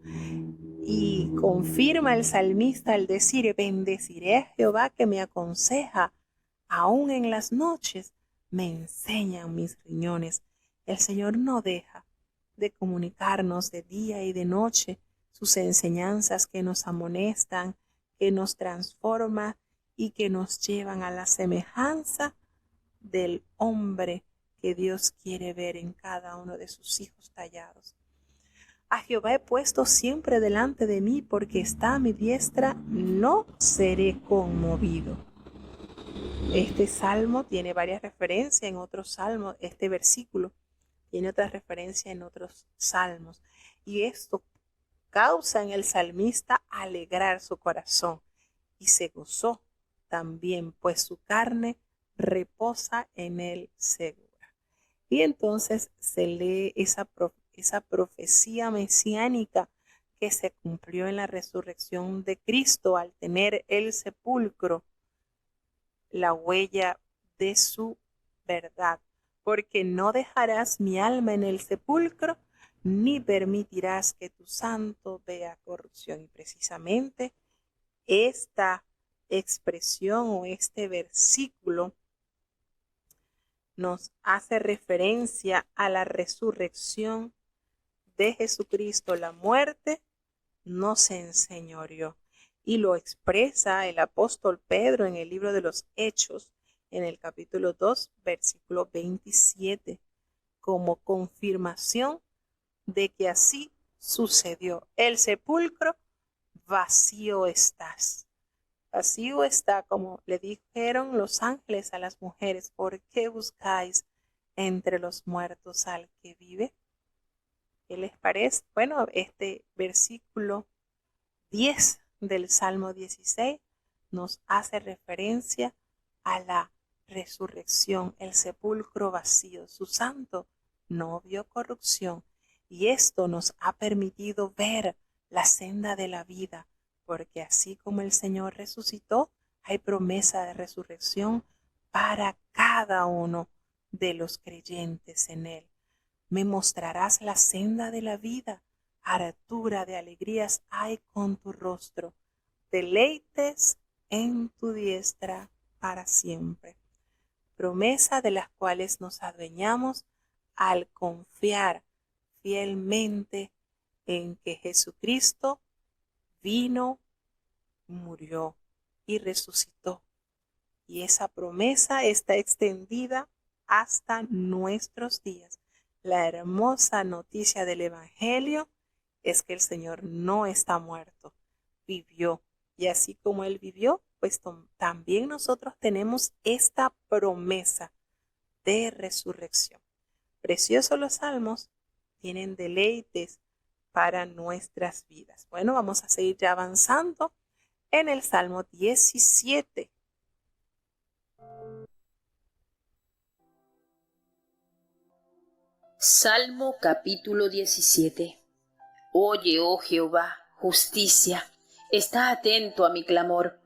A: Y confirma el salmista al decir, bendeciré a Jehová que me aconseja, aún en las noches me enseñan mis riñones. El Señor no deja de comunicarnos de día y de noche sus enseñanzas que nos amonestan, que nos transforman y que nos llevan a la semejanza del hombre que Dios quiere ver en cada uno de sus hijos tallados. A Jehová he puesto siempre delante de mí, porque está a mi diestra, no seré conmovido. Este salmo tiene varias referencias en otros salmos. Este versículo tiene otra referencia en otros salmos. Y esto causa en el salmista alegrar su corazón. Y se gozó también, pues su carne reposa en él segura. Y entonces se lee esa profecía mesiánica que se cumplió en la resurrección de Cristo al tener el sepulcro la huella de su verdad, porque no dejarás mi alma en el sepulcro, ni permitirás que tu santo vea corrupción. Y precisamente esta expresión o este versículo nos hace referencia a la resurrección de Jesucristo. La muerte no se enseñoreó. Y lo expresa el apóstol Pedro en el libro de los Hechos, en el capítulo 2, versículo 27, como confirmación de que así sucedió. El sepulcro vacío estás. Vacío está, como le dijeron los ángeles a las mujeres, ¿por qué buscáis entre los muertos al que vive? ¿Qué les parece? Bueno, este versículo 10 del Salmo 16 nos hace referencia a la resurrección, el sepulcro vacío. Su santo no vio corrupción y esto nos ha permitido ver la senda de la vida, porque así como el Señor resucitó, hay promesa de resurrección para cada uno de los creyentes en él. Me mostrarás la senda de la vida, hartura de alegrías hay con tu rostro, deleites en tu diestra para siempre. Promesa de las cuales nos adueñamos al confiar fielmente en que Jesucristo vino, murió y resucitó. Y esa promesa está extendida hasta nuestros días. La hermosa noticia del Evangelio es que el Señor no está muerto, vivió. Y así como Él vivió, pues también nosotros tenemos esta promesa de resurrección. Preciosos los salmos, tienen deleites para nuestras vidas. Bueno, vamos a seguir ya avanzando en el Salmo 17.
B: Salmo capítulo 17. Oye, oh Jehová, justicia, está atento a mi clamor.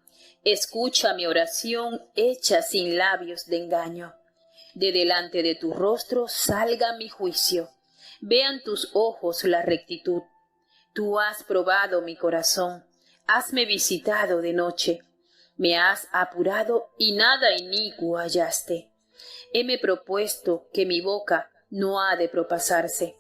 B: Escucha mi oración hecha sin labios de engaño. De delante de tu rostro salga mi juicio. Vean tus ojos la rectitud. Tú has probado mi corazón. Hasme visitado de noche. Me has apurado y nada inicuo hallaste. Heme propuesto que mi boca no ha de propasarse.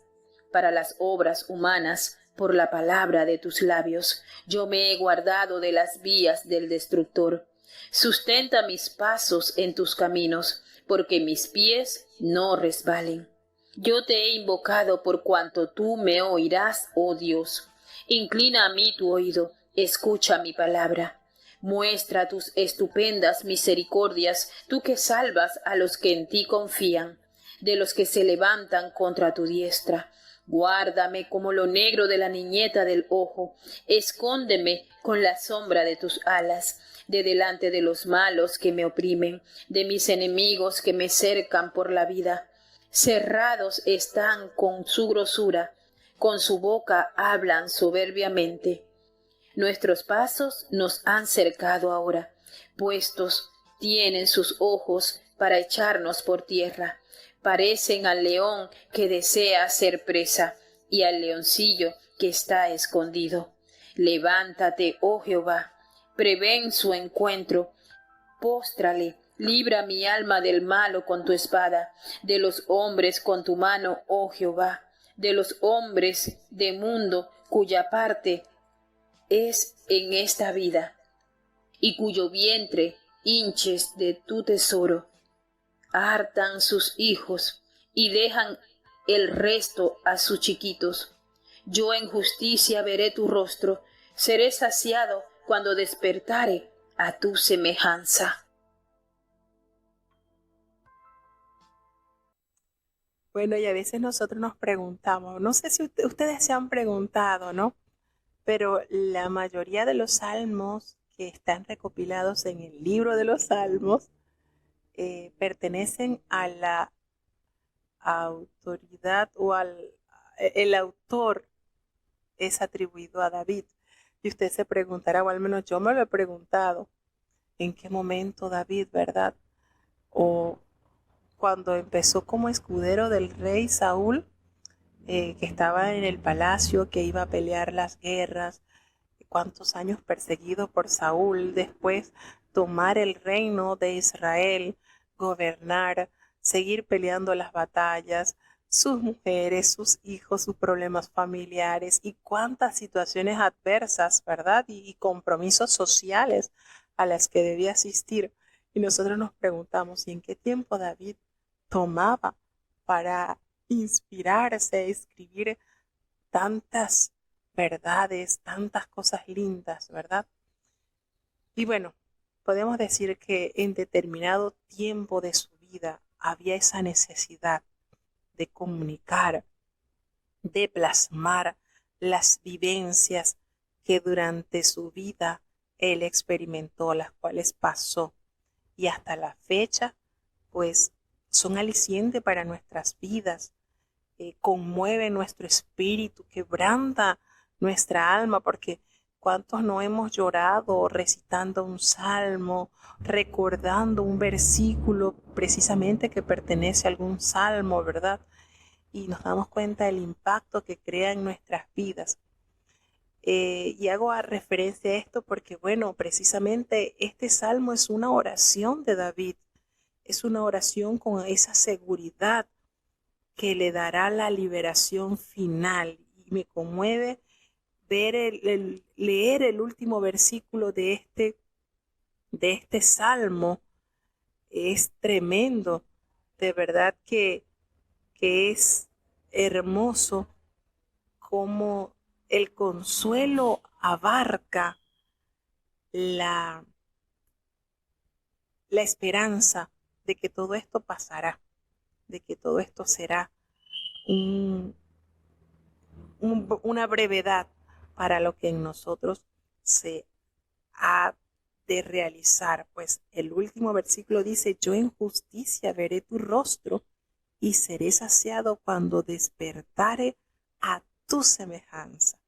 B: Para las obras humanas por la palabra de tus labios. Yo me he guardado de las vías del destructor. Sustenta mis pasos en tus caminos, porque mis pies no resbalen. Yo te he invocado por cuanto tú me oirás, oh Dios. Inclina a mí tu oído, escucha mi palabra. Muestra tus estupendas misericordias, tú que salvas a los que en ti confían, de los que se levantan contra tu diestra. Guárdame como lo negro de la niñeta del ojo, escóndeme con la sombra de tus alas, de delante de los malos que me oprimen, de mis enemigos que me cercan por la vida. Cerrados están con su grosura, con su boca hablan soberbiamente. Nuestros pasos nos han cercado ahora, puestos tienen sus ojos para echarnos por tierra. Parecen al león que desea ser presa y al leoncillo que está escondido. Levántate, oh Jehová, prevén su encuentro, póstrale, libra mi alma del malo con tu espada, de los hombres con tu mano, oh Jehová, de los hombres de mundo cuya parte es en esta vida, y cuyo vientre hinches de tu tesoro. Hartan sus hijos y dejan el resto a sus chiquitos. Yo en justicia veré tu rostro, seré saciado cuando despertare a tu semejanza.
A: Bueno, y a veces nosotros nos preguntamos, no sé si ustedes se han preguntado, ¿no? Pero la mayoría de los salmos que están recopilados en el libro de los salmos pertenecen a la autoridad el autor es atribuido a David. Y usted se preguntará, o al menos yo me lo he preguntado, ¿en qué momento David, verdad? O cuando empezó como escudero del rey Saúl, que estaba en el palacio, que iba a pelear las guerras, cuántos años perseguido por Saúl, después tomar el reino de Israel, gobernar, seguir peleando las batallas, sus mujeres, sus hijos, sus problemas familiares y cuántas situaciones adversas, ¿verdad? Y compromisos sociales a las que debía asistir. Y nosotros nos preguntamos, ¿y en qué tiempo David tomaba para inspirarse a escribir tantas verdades, tantas cosas lindas, ¿verdad? Y bueno, podemos decir que en determinado tiempo de su vida había esa necesidad de comunicar, de plasmar las vivencias que durante su vida él experimentó, las cuales pasó. Y hasta la fecha, pues son aliciente para nuestras vidas, conmueve nuestro espíritu, quebranta nuestra alma, porque cuántos no hemos llorado recitando un salmo, recordando un versículo precisamente que pertenece a algún salmo, ¿verdad? Y nos damos cuenta del impacto que crea en nuestras vidas. Y hago referencia a esto porque, bueno, precisamente este salmo es una oración de David, es una oración con esa seguridad que le dará la liberación final. Y me conmueve ver leer el último versículo de este salmo. Es tremendo, de verdad que es hermoso cómo el consuelo abarca la esperanza de que todo esto pasará, de que todo esto será una brevedad para lo que en nosotros se ha de realizar. Pues el último versículo dice, yo en justicia veré tu rostro y seré saciado cuando despertare a tu semejanza.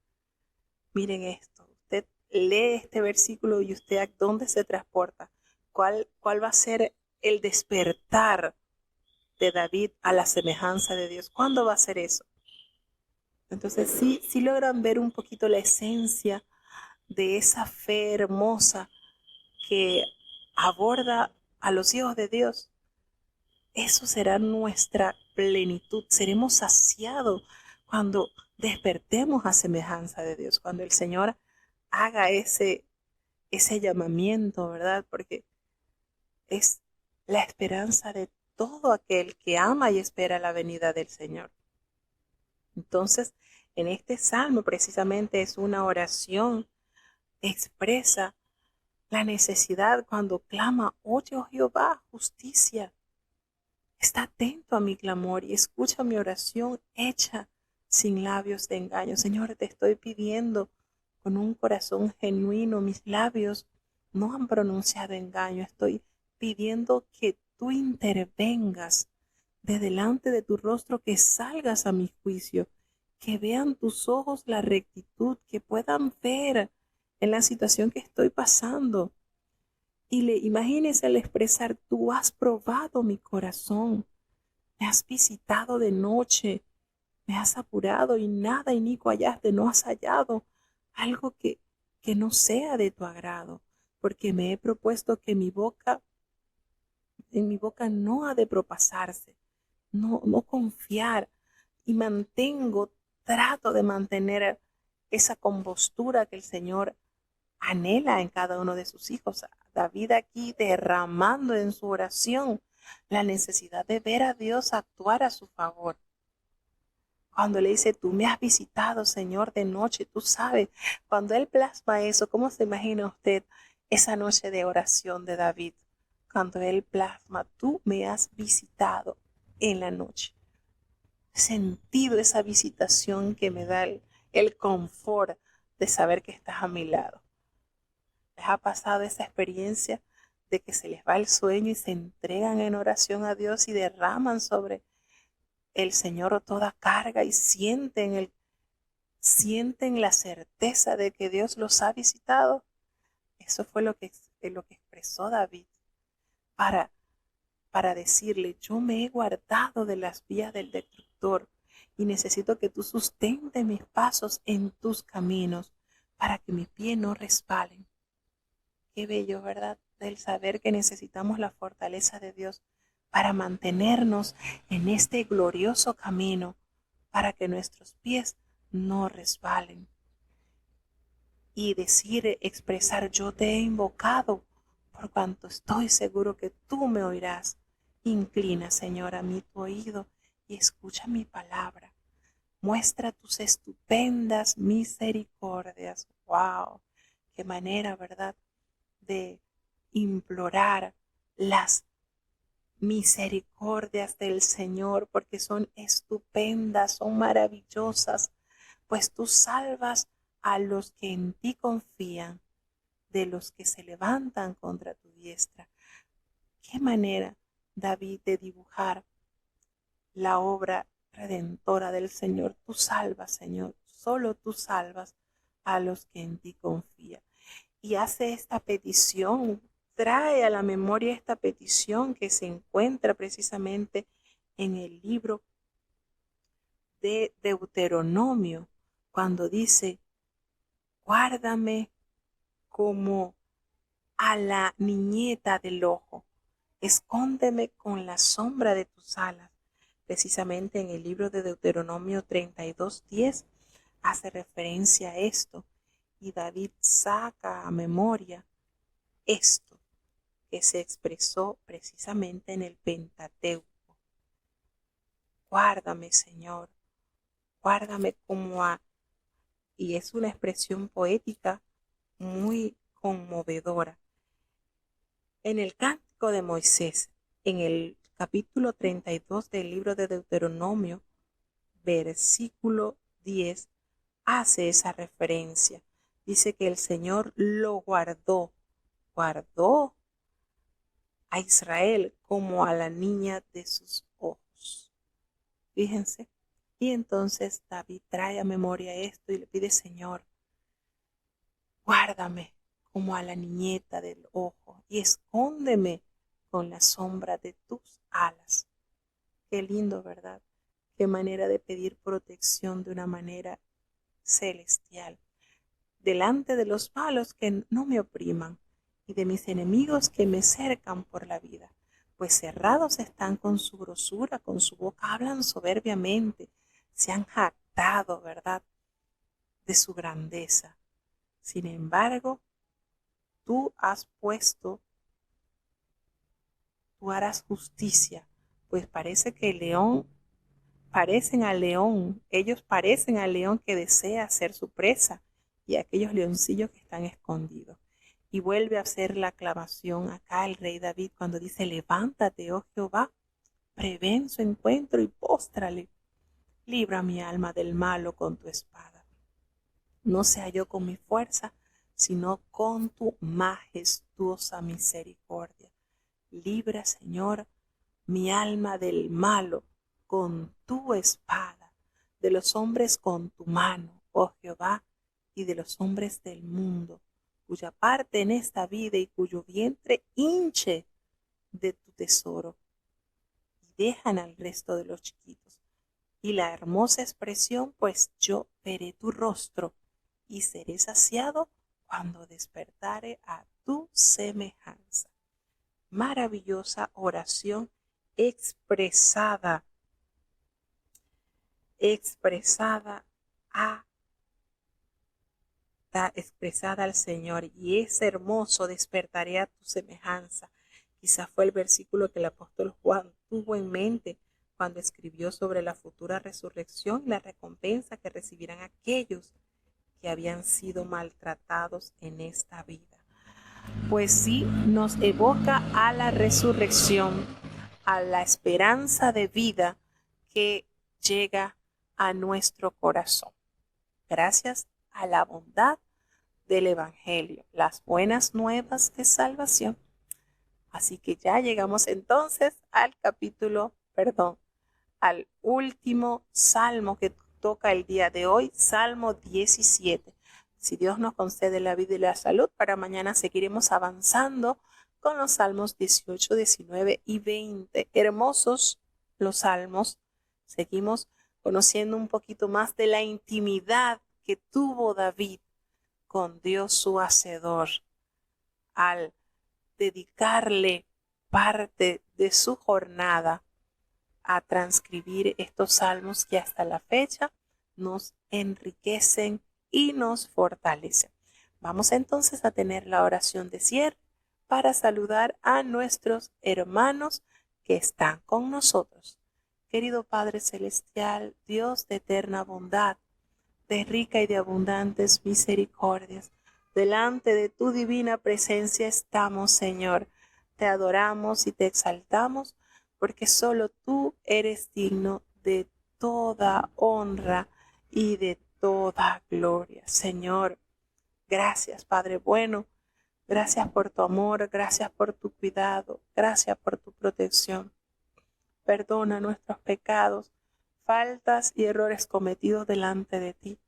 A: Miren esto, usted lee este versículo y usted ¿a dónde se transporta? ¿Cuál va a ser el despertar de David a la semejanza de Dios? ¿Cuándo va a ser eso? Entonces sí logran ver un poquito la esencia de esa fe hermosa que aborda a los hijos de Dios. Eso será nuestra plenitud. Seremos saciados cuando despertemos a semejanza de Dios. Cuando el Señor haga ese llamamiento, ¿verdad? Porque es la esperanza de todo aquel que ama y espera la venida del Señor. Entonces, en este salmo precisamente es una oración, expresa la necesidad cuando clama, oye, oh Jehová, justicia. Está atento a mi clamor y escucha mi oración hecha sin labios de engaño. Señor, te estoy pidiendo con un corazón genuino. Mis labios no han pronunciado engaño. Estoy pidiendo que tú intervengas de delante de tu rostro, que salgas a mi juicio, que vean tus ojos la rectitud, que puedan ver en la situación que estoy pasando. Y imagínese al expresar, tú has probado mi corazón, me has visitado de noche, me has apurado y nada inicuo hallaste, no has hallado algo que no sea de tu agrado, porque me he propuesto que en mi boca no ha de propasarse, no confiar, y trato de mantener esa compostura que el Señor anhela en cada uno de sus hijos. David aquí derramando en su oración la necesidad de ver a Dios actuar a su favor. Cuando le dice, tú me has visitado, Señor, de noche, tú sabes, cuando él plasma eso, ¿cómo se imagina usted esa noche de oración de David? Cuando él plasma, tú me has visitado en la noche. He sentido esa visitación que me da el confort de saber que estás a mi lado. ¿Les ha pasado esa experiencia de que se les va el sueño y se entregan en oración a Dios y derraman sobre el Señor toda carga y sienten la certeza de que Dios los ha visitado? Eso fue lo que expresó David para decirle, yo me he guardado de las vías del destructor y necesito que tú sustentes mis pasos en tus caminos para que mis pies no resbalen. Qué bello, ¿verdad? El saber que necesitamos la fortaleza de Dios para mantenernos en este glorioso camino, para que nuestros pies no resbalen. Y expresar, yo te he invocado, por cuanto estoy seguro que tú me oirás. Inclina, Señor, a mí tu oído y escucha mi palabra. Muestra tus estupendas misericordias. ¡Wow! Qué manera, ¿verdad?, de implorar las misericordias del Señor, porque son estupendas, son maravillosas, pues tú salvas a los que en ti confían, de los que se levantan contra tu diestra. Qué manera, David, de dibujar la obra redentora del Señor. Tú salvas, Señor, solo tú salvas a los que en ti confían. Y hace esta petición, trae a la memoria esta petición que se encuentra precisamente en el libro de Deuteronomio, cuando dice, guárdame como a la niñeta del ojo, escóndeme con la sombra de tus alas. Precisamente en el libro de Deuteronomio 32:10 hace referencia a esto. Y David saca a memoria esto que se expresó precisamente en el Pentateuco. Guárdame, Señor, guárdame y es una expresión poética muy conmovedora. En el Cántico de Moisés, en el capítulo 32 del libro de Deuteronomio, versículo 10, hace esa referencia. Dice que el Señor lo guardó a Israel como a la niña de sus ojos. Fíjense. Y entonces David trae a memoria esto y le pide, Señor, guárdame como a la niñeta del ojo y escóndeme con la sombra de tus alas. Qué lindo, ¿verdad? Qué manera de pedir protección de una manera celestial. Delante de los malos que no me opriman y de mis enemigos que me cercan por la vida, pues cerrados están con su grosura, con su boca hablan soberbiamente, se han jactado despertado, ¿verdad?, de su grandeza. Sin embargo, tú harás justicia, pues ellos parecen al león que desea ser su presa y aquellos leoncillos que están escondidos. Y vuelve a hacer la aclamación acá el rey David cuando dice: levántate, oh Jehová, prevén su encuentro y póstrale. Libra mi alma del malo con tu espada. No sea yo con mi fuerza, sino con tu majestuosa misericordia. Libra, Señor, mi alma del malo con tu espada, de los hombres con tu mano, oh Jehová, y de los hombres del mundo, cuya parte en esta vida y cuyo vientre hinche de tu tesoro, y dejan al resto de los chiquitos. Y la hermosa expresión: pues yo veré tu rostro y seré saciado cuando despertare a tu semejanza. Maravillosa oración expresada al Señor. Y es hermoso: despertaré a tu semejanza. Quizás fue el versículo que el apóstol Juan tuvo en mente cuando escribió sobre la futura resurrección y la recompensa que recibirán aquellos que habían sido maltratados en esta vida. Pues sí, nos evoca a la resurrección, a la esperanza de vida que llega a nuestro corazón, gracias a la bondad del Evangelio, las buenas nuevas de salvación. Así que ya llegamos entonces al último salmo que toca el día de hoy, Salmo 17. Si Dios nos concede la vida y la salud, para mañana seguiremos avanzando con los salmos 18, 19 y 20. Hermosos los salmos. Seguimos conociendo un poquito más de la intimidad que tuvo David con Dios su Hacedor al dedicarle parte de su jornada a transcribir estos salmos que hasta la fecha nos enriquecen y nos fortalecen. Vamos entonces a tener la oración de cierre para saludar a nuestros hermanos que están con nosotros. Querido Padre Celestial, Dios de eterna bondad, de rica y de abundantes misericordias, delante de tu divina presencia estamos, Señor. Te adoramos y te exaltamos, porque solo tú eres digno de toda honra y de toda gloria. Señor, gracias, Padre bueno. Gracias por tu amor, gracias por tu cuidado, gracias por tu protección. Perdona nuestros pecados, faltas y errores cometidos delante de ti,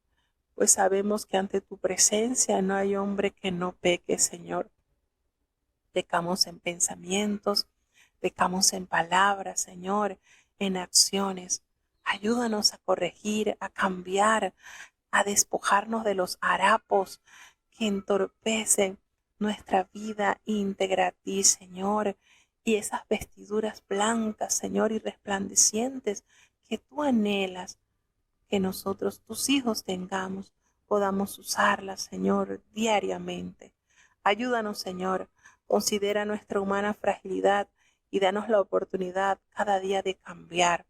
A: pues sabemos que ante tu presencia no hay hombre que no peque, Señor. Pecamos en pensamientos, pecamos en palabras, Señor, en acciones. Ayúdanos a corregir, a cambiar, a despojarnos de los harapos que entorpecen nuestra vida íntegra a ti, Señor, y esas vestiduras blancas, Señor, y resplandecientes que tú anhelas que nosotros, tus hijos, podamos usarlas, Señor, diariamente. Ayúdanos, Señor, considera nuestra humana fragilidad y danos la oportunidad cada día de cambiar.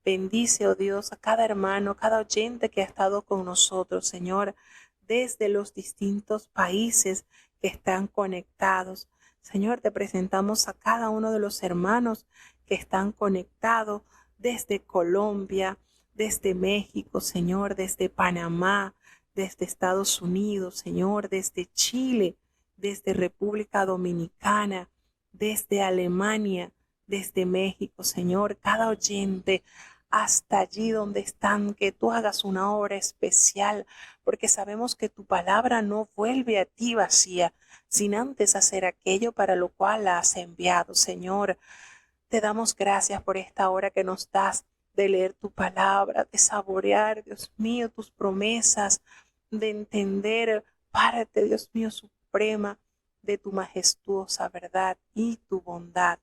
A: Bendice, oh Dios, a cada hermano, cada oyente que ha estado con nosotros, Señor, desde los distintos países que están conectados. Señor, te presentamos a cada uno de los hermanos que están conectados desde Colombia, desde México, Señor, desde Panamá, desde Estados Unidos, Señor, desde Chile, desde República Dominicana, desde Alemania, desde México, Señor, cada oyente hasta allí donde están, que tú hagas una obra especial, porque sabemos que tu palabra no vuelve a ti vacía, sin antes hacer aquello para lo cual la has enviado. Señor, te damos gracias por esta hora que nos das de leer tu palabra, de saborear, Dios mío, tus promesas, de entender parte, Dios mío, suprema de tu majestuosa verdad y tu bondad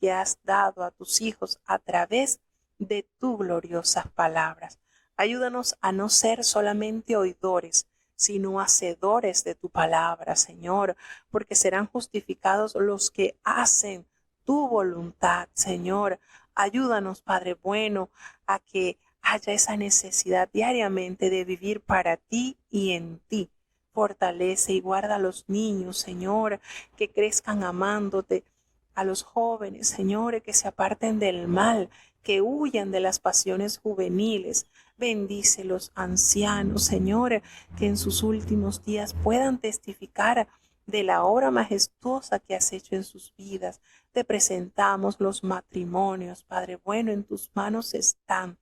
A: que has dado a tus hijos a través de tus gloriosas palabras. Ayúdanos a no ser solamente oidores, sino hacedores de tu palabra, Señor, porque serán justificados los que hacen tu voluntad, Señor. Ayúdanos, Padre bueno, a que haya esa necesidad diariamente de vivir para ti y en ti. Fortalece y guarda a los niños, Señor, que crezcan amándote, a los jóvenes, Señor, que se aparten del mal, que huyan de las pasiones juveniles. Bendice los ancianos, Señor, que en sus últimos días puedan testificar de la obra majestuosa que has hecho en sus vidas. Te presentamos los matrimonios, Padre bueno, en tus manos están.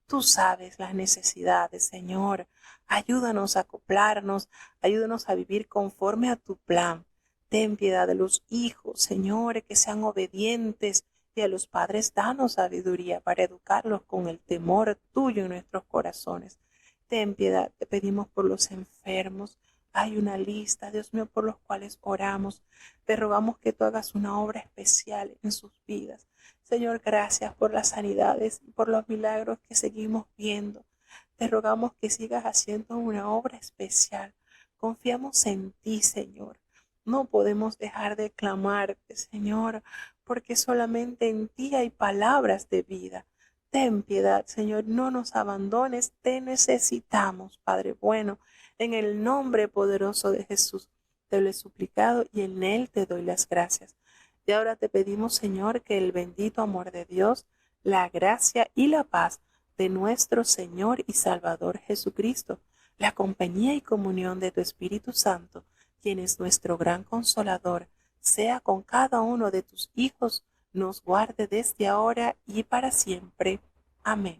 A: Tú sabes las necesidades, Señor. Ayúdanos a acoplarnos, ayúdanos a vivir conforme a tu plan. Ten piedad de los hijos, Señor, que sean obedientes, y a los padres danos sabiduría para educarlos con el temor tuyo en nuestros corazones. Ten piedad, te pedimos por los enfermos. Hay una lista, Dios mío, por los cuales oramos. Te rogamos que tú hagas una obra especial en sus vidas. Señor, gracias por las sanidades y por los milagros que seguimos viendo. Te rogamos que sigas haciendo una obra especial. Confiamos en ti, Señor. No podemos dejar de clamarte, Señor, porque solamente en ti hay palabras de vida. Ten piedad, Señor, no nos abandones, te necesitamos, Padre bueno. En el nombre poderoso de Jesús te lo he suplicado y en él te doy las gracias. Y ahora te pedimos, Señor, que el bendito amor de Dios, la gracia y la paz de nuestro Señor y Salvador Jesucristo, la compañía y comunión de tu Espíritu Santo, quien es nuestro gran consolador, sea con cada uno de tus hijos, nos guarde desde ahora y para siempre. Amén.